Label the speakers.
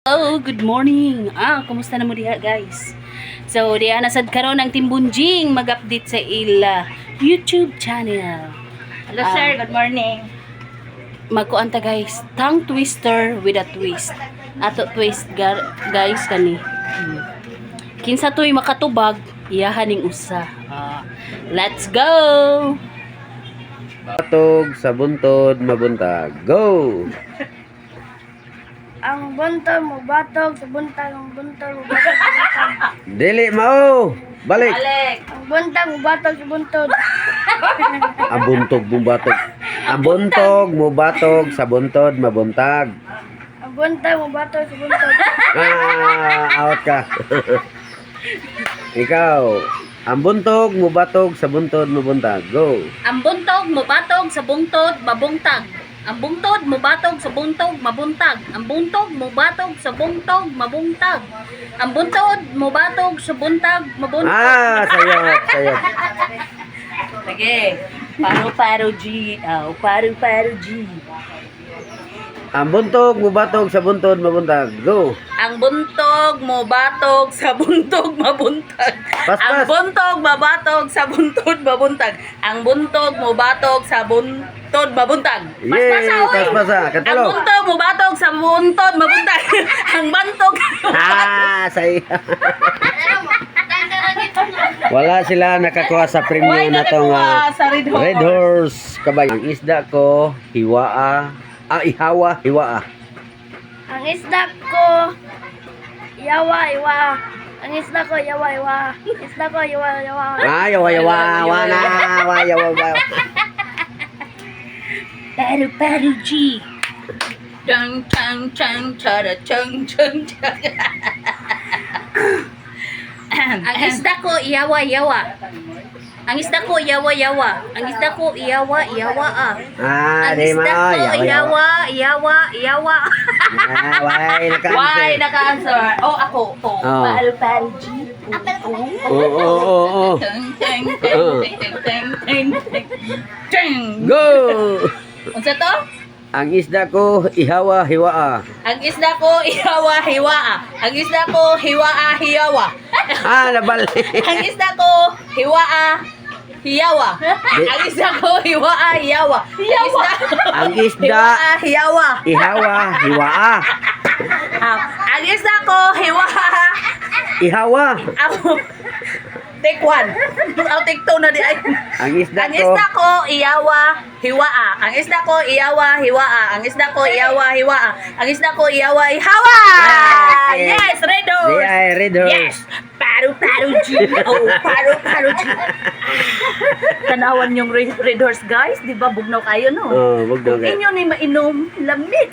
Speaker 1: Oh, good morning. Kumusta na mo diha, guys? So, diha nasad karon ang Timbunjing mag-update sa ila YouTube channel.
Speaker 2: Hello sir, good morning.
Speaker 1: Magkuanta guys, tongue twister with a twist. Ato twist guys kani. Kinsa to'y makatubag, iyahan ning usa. Let's go.
Speaker 3: Batog sa buntod mabuntag. Go!
Speaker 2: Ang buntag mo batog sa buntag, ang buntag mo batog sa buntag.
Speaker 3: Dili mao. Balik.
Speaker 2: Ang buntag mo batog sa buntod.
Speaker 3: Ang buntog bubatog. Ang buntog mo batog sa buntod mabuntag.
Speaker 2: Ang buntag mo batog sa buntod.
Speaker 3: Out ka. Ikaw. Ang buntog mo batog sa buntod mabuntag. Go.
Speaker 1: Ang buntog mobatog sa bungtod mabuntag. Ang bungtod mobatog sa buntog mabuntag. Ang buntog mobatog sa bungtog mabuntag. Ang buntod mobatog sa buntag mabuntag.
Speaker 3: Sayop.
Speaker 1: Sige. Paro-paro G. Paro-paro G.
Speaker 3: Ang buntog mo batog sa buntod mabuntag. Go.
Speaker 1: Ang buntog mobatog sa buntog mabuntag.
Speaker 3: Paspas.
Speaker 1: Ang buntog mabatog sa buntod mabuntag. Ang buntog mobatog sa buntod mabuntag. Paspasa, oy!
Speaker 3: Paspasa.
Speaker 1: Ang
Speaker 3: Katalo.
Speaker 1: buntog mobatog sa buntod mabuntag. Ang bantog.
Speaker 3: Say. Wala sila nakakuha sa premium na tong
Speaker 1: sa Red Horse.
Speaker 3: Red Horse kabay. Ang isda ko, ihawa.
Speaker 2: Ang isda ko yawa. Ang isda ko yawa. Isda ko yawa.
Speaker 3: Yawa.
Speaker 1: Paro G. Chang chara chang. Ang isda ko yawa. Ang isda ko yawa. Ang isda ko yawa. Ang
Speaker 3: Di
Speaker 1: isda
Speaker 3: mo.
Speaker 1: ko yawa. Why naka-answer? Ako. Paro G.
Speaker 3: Oo. Go!
Speaker 1: Unsa to?
Speaker 3: Ang isda ko, hiwa.
Speaker 1: Ang isda ko hiwa. Ang isda ko hiwa.
Speaker 3: Nabali.
Speaker 1: Ang isda ko hiyawa. Ang isda ko hiyawa.
Speaker 3: Ang isda,
Speaker 1: Hiyawa.
Speaker 3: hiwa.
Speaker 1: Ang isda ko
Speaker 3: Ihawa.
Speaker 1: Take one. Take two na di ay.
Speaker 3: Ang
Speaker 1: Ang isda ko hiwa. Ang isda ko hiwa. Ang isda ko hiwa. Ang isda ko hiwa. Yes, Red Horse.
Speaker 3: Red Horse.
Speaker 1: Yes. Paro G. Paro G. Tanawan yung Red Horse, guys. Di ba bugnaw kayo, no?
Speaker 3: Wag daw.
Speaker 1: Inyo ni mainom lamig.